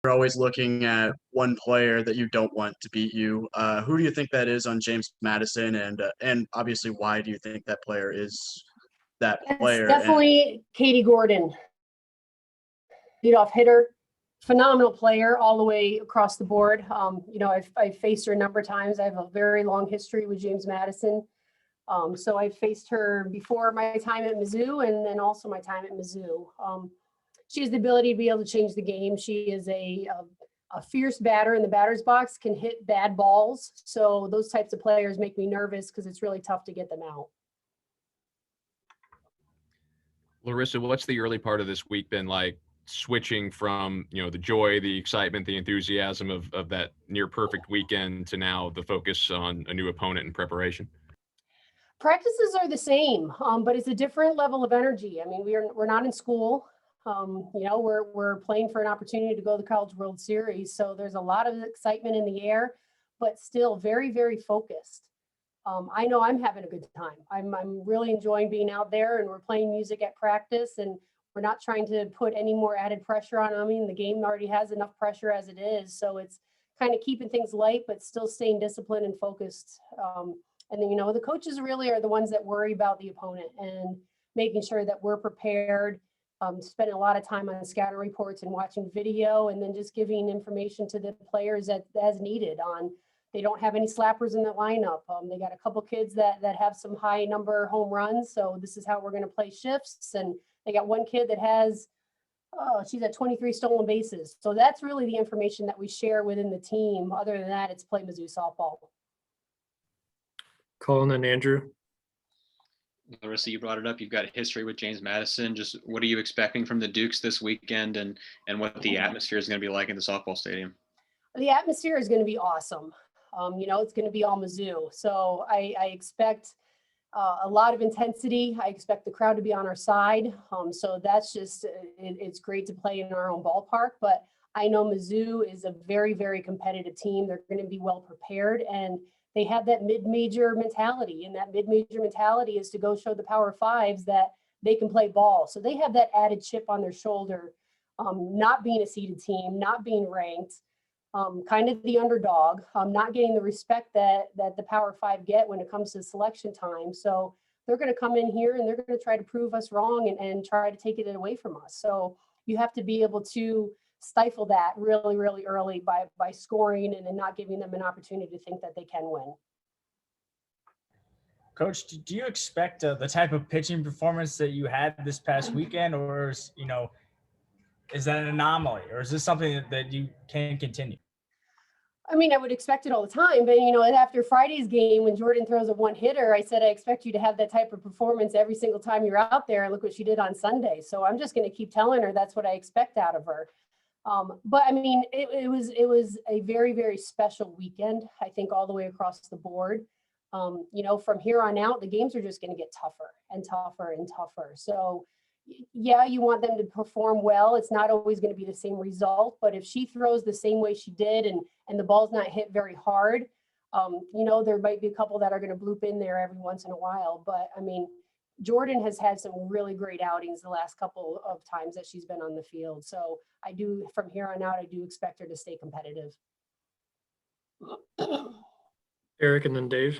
you're always looking at one player that you don't want to beat you. Who do you think that is on James Madison, and obviously why do you think that player is that It's player? And definitely Katie Gordon, leadoff hitter, phenomenal player all the way across the board. I've faced her a number of times. I have a very long history with James Madison. So I faced her before my time at Mizzou and then also my time at Mizzou. She has the ability to be able to change the game. She is a fierce batter in the batter's box, can hit bad balls. So those types of players make me nervous because it's really tough to get them out. Larissa, what's the early part of this week been like, switching from, the joy, the excitement, the enthusiasm of that near perfect weekend to now the focus on a new opponent and preparation? Practices are the same, but it's a different level of energy. I mean, we're not in school. We're playing for an opportunity to go to the College World Series. So there's a lot of excitement in the air, but still very, very focused. I know I'm having a good time. I'm really enjoying being out there, and we're playing music at practice, and we're not trying to put any more added pressure on them. I mean, the game already has enough pressure as it is. So it's kind of keeping things light, but still staying disciplined and focused. And then, the coaches really are the ones that worry about the opponent and making sure that we're prepared, spending a lot of time on scouting reports and watching video, and then just giving information to the players as needed on. They don't have any slappers in the lineup. They got a couple kids that have some high number home runs. So this is how we're going to play shifts. And they got one kid that has, she's at 23 stolen bases. So that's really the information that we share within the team. Other than that, it's play Mizzou softball. Colin and Andrew. Larissa, you brought it up. You've got history with James Madison. Just what are you expecting from the Dukes this weekend, and what the atmosphere is going to be like in the softball stadium? The atmosphere is going to be awesome. It's going to be all Mizzou. So I expect a lot of intensity. I expect the crowd to be on our side. So that's just, it's great to play in our own ballpark. But I know Mizzou is a very, very competitive team. They're going to be well prepared, and they have that mid-major mentality. And that mid-major mentality is to go show the Power Fives that they can play ball. So they have that added chip on their shoulder, not being a seeded team, not being ranked. Kind of the underdog, not getting the respect that the Power Five get when it comes to selection time. So they're going to come in here and they're going to try to prove us wrong and try to take it away from us. So you have to be able to stifle that really, really early by scoring and not giving them an opportunity to think that they can win. Coach, do you expect the type of pitching performance that you had this past weekend, or is that an anomaly, or is this something that you can continue? I mean, I would expect it all the time, but after Friday's game, when Jordan throws a one hitter, I said, I expect you to have that type of performance every single time you're out there. And look what she did on Sunday. So I'm just going to keep telling her that's what I expect out of her. But I mean, it was a very, very special weekend, I think, all the way across the board. From here on out, the games are just going to get tougher and tougher and tougher. So yeah, you want them to perform well. It's not always going to be the same result, but if she throws the same way she did and the ball's not hit very hard, there might be a couple that are going to bloop in there every once in a while. But I mean, Jordan has had some really great outings the last couple of times that she's been on the field. So from here on out, I do expect her to stay competitive. Eric and then Dave.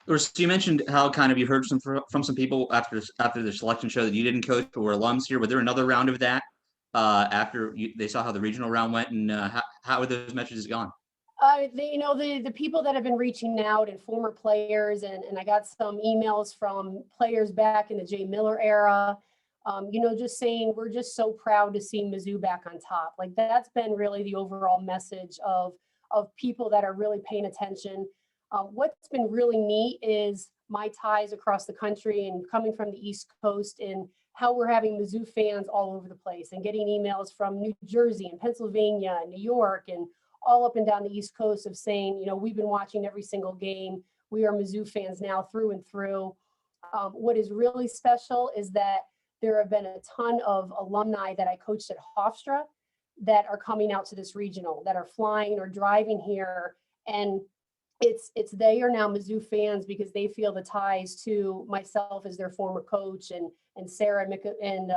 So you mentioned how kind of you heard from some people after the selection show that you didn't coach but were alums here. Was there another round of that after they saw how the regional round went, and how are those messages gone? The people that have been reaching out and former players, and I got some emails from players back in the Jay Miller era, just saying we're just so proud to see Mizzou back on top. Like that's been really the overall message of people that are really paying attention. What's been really neat is my ties across the country and coming from the East Coast, and how we're having Mizzou fans all over the place and getting emails from New Jersey and Pennsylvania and New York and all up and down the East Coast of saying, we've been watching every single game. We are Mizzou fans now through and through. What is really special is that there have been a ton of alumni that I coached at Hofstra that are coming out to this regional, that are flying or driving here. And it's they are now Mizzou fans because they feel the ties to myself as their former coach and Sarah and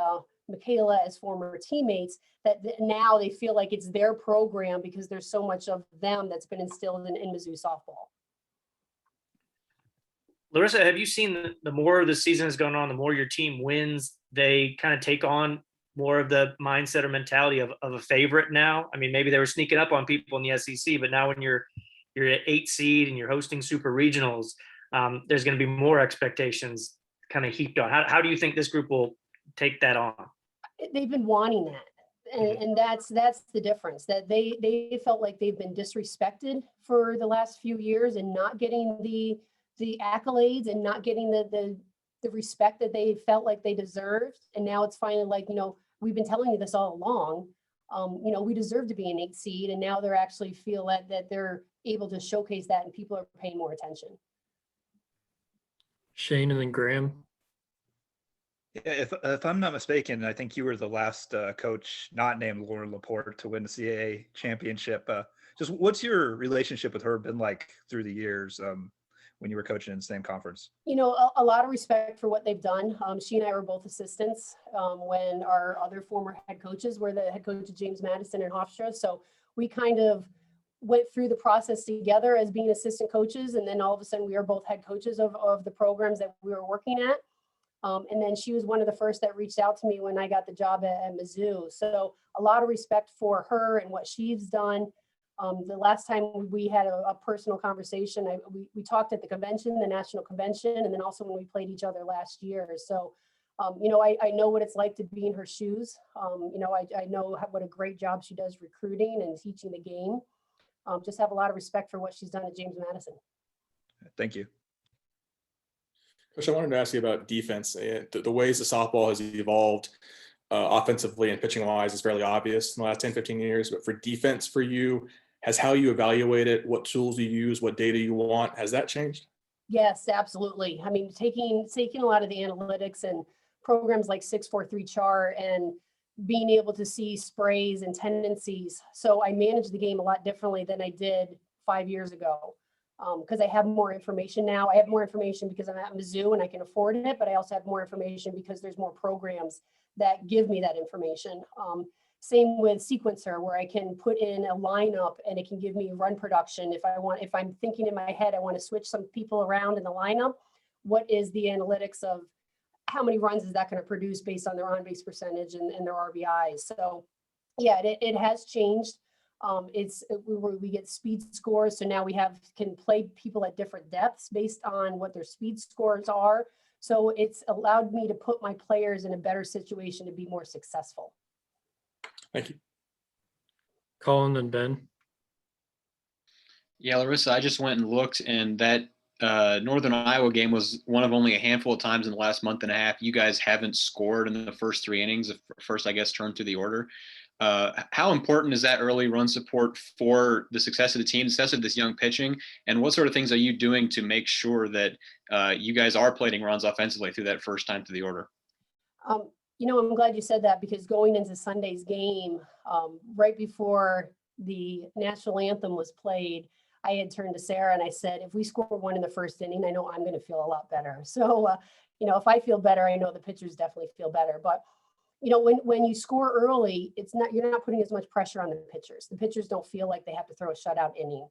Michaela as former teammates, that now they feel like it's their program because there's so much of them that's been instilled in Mizzou softball. Larissa, have you seen the more the season is going on, the more your team wins, they kind of take on more of the mindset or mentality of a favorite now? I mean, maybe they were sneaking up on people in the SEC, but now when you're at 8 seed and you're hosting super regionals, there's going to be more expectations kind of heaped on. How do you think this group will take that on? They've been wanting that. And that's the difference, that they felt like they've been disrespected for the last few years and not getting the accolades and not getting the respect that they felt like they deserved. And now it's finally like, we've been telling you this all along. We deserve to be an 8 seed, and now they're actually feel that they're able to showcase that and people are paying more attention. Shane and then Graham. Yeah, if I'm not mistaken, I think you were the last coach not named Laura Laporte to win the CAA championship. Just what's your relationship with her been like through the years when you were coaching in the same conference? A lot of respect for what they've done. She and I were both assistants when our other former head coaches were the head coach of James Madison and Hofstra. So we kind of went through the process together as being assistant coaches. And then all of a sudden we were both head coaches of the programs that we were working at. And then she was one of the first that reached out to me when I got the job at Mizzou. So a lot of respect for her and what she's done. The last time we had a personal conversation, we talked at the convention, the national convention, and then also when we played each other last year. So, I know what it's like to be in her shoes. I know what a great job she does recruiting and teaching the game. Just have a lot of respect for what she's done at James Madison. Thank you. Coach, I wanted to ask you about defense. The ways the softball has evolved offensively and pitching wise is fairly obvious in the last 10, 15 years. But for defense for you, has how you evaluate it, what tools you use, what data you want, has that changed? Yes, absolutely. I mean, taking a lot of the analytics and programs like 643 chart and being able to see sprays and tendencies. So I manage the game a lot differently than I did 5 years ago. Because I have more information now. I have more information because I'm at Mizzou and I can afford it, but I also have more information because there's more programs that give me that information. Same with Sequencer, where I can put in a lineup and it can give me run production. If I'm thinking in my head, I want to switch some people around in the lineup, what is the analytics of how many runs is that going to produce based on their on-base percentage and their RBIs? So yeah, it has changed. We get speed scores. So now we can play people at different depths based on what their speed scores are. So it's allowed me to put my players in a better situation to be more successful. Thank you. Colin and Ben. Yeah, Larissa, I just went and looked, and that Northern Iowa game was one of only a handful of times in the last month and a half you guys haven't scored in the first 3 innings, the first, I guess, turn through the order. How important is that early run support for the success of the team, success of this young pitching? And what sort of things are you doing to make sure that you guys are plating runs offensively through that first time through the order? I'm glad you said that, because going into Sunday's game, right before the national anthem was played, I had turned to Sarah and I said, if we score 1 in the first inning, I know I'm going to feel a lot better. So, if I feel better, I know the pitchers definitely feel better. But when you score early, you're not putting as much pressure on the pitchers. The pitchers don't feel like they have to throw a shutout inning.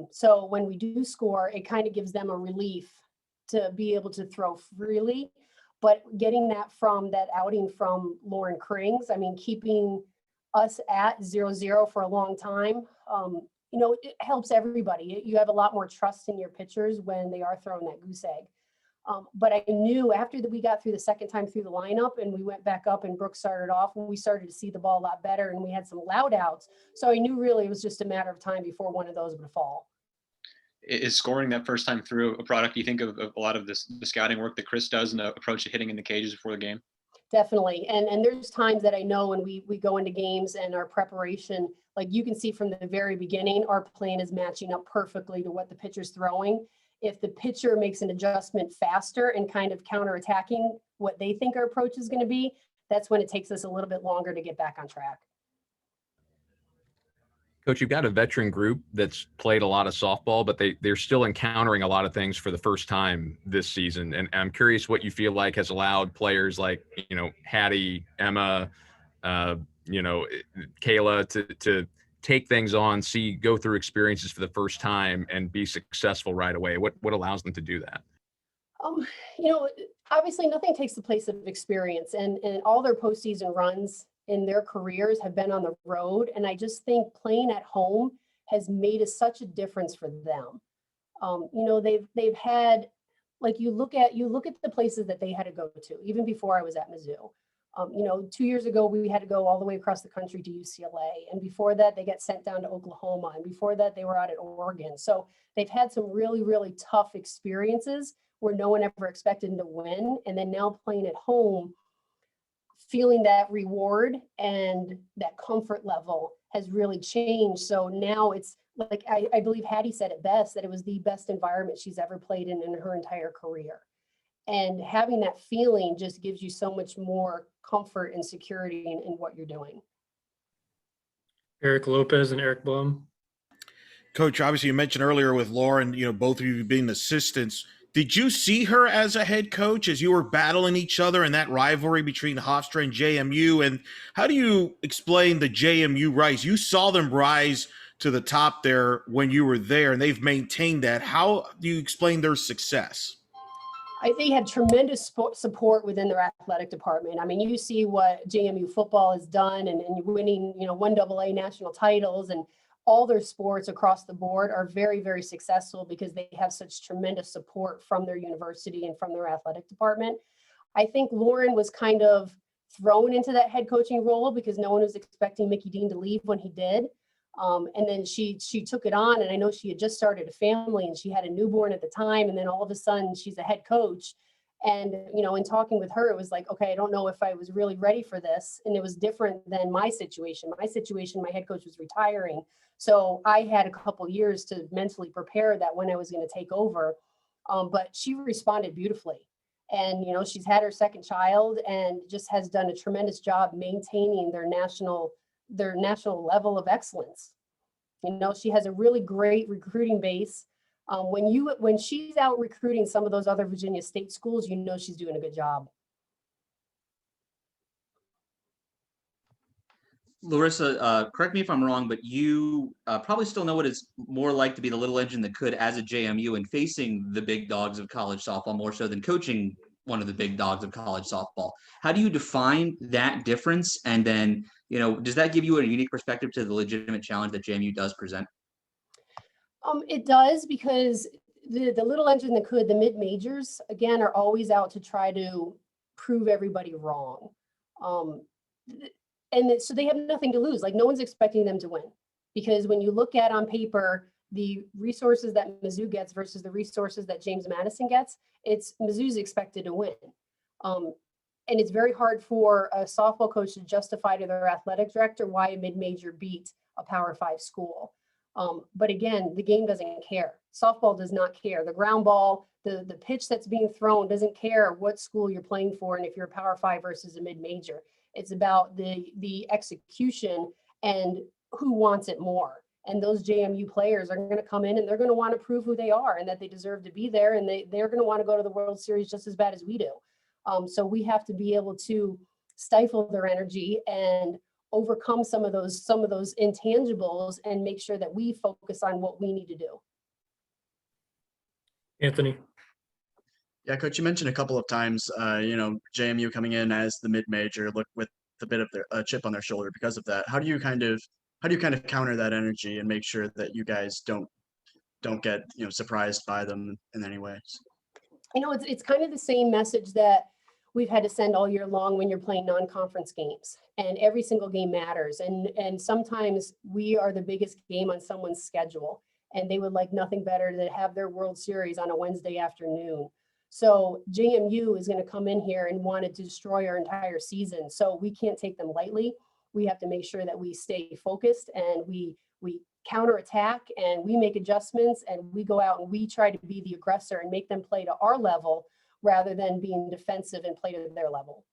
So when we do score, it kind of gives them a relief to be able to throw freely. But getting that outing from Lauren Krings, keeping us at 0-0 for a long time, it helps everybody. You have a lot more trust in your pitchers when they are throwing that goose egg. But I knew after we got through the second time through the lineup and we went back up and Brooke started off, we started to see the ball a lot better and we had some loud outs. So I knew really it was just a matter of time before one of those would fall. Is scoring that first time through a product you think of a lot of the scouting work that Chris does and the approach to hitting in the cages before the game? Definitely. And there's times that I know when we go into games and our preparation, like you can see from the very beginning, our plan is matching up perfectly to what the pitcher's throwing. If the pitcher makes an adjustment faster and kind of counterattacking what they think our approach is going to be, that's when it takes us a little bit longer to get back on track. Coach, you've got a veteran group that's played a lot of softball, but they're still encountering a lot of things for the first time this season. And I'm curious what you feel like has allowed players like, Hattie, Emma, Kayla to take things on, go through experiences for the first time and be successful right away. What allows them to do that? Um, Obviously nothing takes the place of experience, and all their postseason runs in their careers have been on the road. And I just think playing at home has made such a difference for them. They've had, like, you look at the places that they had to go to, even before I was at Mizzou. 2 years ago, we had to go all the way across the country to UCLA. And before that, they got sent down to Oklahoma. And before that, they were out at Oregon. So they've had some really, really tough experiences where no one ever expected them to win. And then now playing at home, feeling that reward and that comfort level has really changed. So now it's like, I believe Hattie said it best, that it was the best environment she's ever played in her entire career. And having that feeling just gives you so much more comfort and security in what you're doing. Eric Lopez and Eric Blum. Coach, obviously you mentioned earlier with Lauren, both of you being assistants. Did you see her as a head coach as you were battling each other in that rivalry between Hofstra and JMU? And how do you explain the JMU rise? You saw them rise to the top there when you were there, and they've maintained that. How do you explain their success? They had tremendous support within their athletic department. I mean, you see what JMU football has done and winning, 1AA national titles, and all their sports across the board are very, very successful because they have such tremendous support from their university and from their athletic department. I think Lauren was kind of thrown into that head coaching role because no one was expecting Mickey Dean to leave when he did. And then she took it on, and I know she had just started a family and she had a newborn at the time. And then all of a sudden she's a head coach. And, in talking with her, it was like, okay, I don't know if I was really ready for this. And it was different than my situation. My head coach was retiring. So I had a couple years to mentally prepare that when I was going to take over. But she responded beautifully. And, she's had her second child and just has done a tremendous job maintaining their national level of excellence. She has a really great recruiting base. When she's out recruiting some of those other Virginia State schools, she's doing a good job. Larissa, correct me if I'm wrong, but you probably still know what it's more like to be the little engine that could as a JMU and facing the big dogs of college softball more so than coaching one of the big dogs of college softball. How do you define that difference? And then, does that give you a unique perspective to the legitimate challenge that JMU does present? It does, because the little engine that could, the mid-majors, again, are always out to try to prove everybody wrong. And so they have nothing to lose. Like, no one's expecting them to win, because when you look at on paper the resources that Mizzou gets versus the resources that James Madison gets, it's Mizzou's expected to win. And it's very hard for a softball coach to justify to their athletic director why a mid-major beat a Power 5 school. But again, the game doesn't care. Softball does not care. The ground ball, the pitch that's being thrown doesn't care what school you're playing for and if you're a Power 5 versus a mid-major. It's about the execution and who wants it more. And those JMU players are going to come in and they're going to want to prove who they are and that they deserve to be there. And they're going to want to go to the World Series just as bad as we do. So we have to be able to stifle their energy and overcome some of those intangibles and make sure that we focus on what we need to do. Anthony. Yeah, Coach, you mentioned a couple of times, JMU coming in as the mid-major, look with a bit of their chip on their shoulder because of that. How do you kind of counter that energy and make sure that you guys don't get surprised by them in any ways? It's kind of the same message that we've had to send all year long when you're playing non-conference games, and every single game matters. And sometimes we are the biggest game on someone's schedule, and they would like nothing better than have their World Series on a Wednesday afternoon. So JMU is going to come in here and want to destroy our entire season. So we can't take them lightly. We have to make sure that we stay focused and we counterattack and we make adjustments and we go out and we try to be the aggressor and make them play to our level rather than being defensive and play to their level.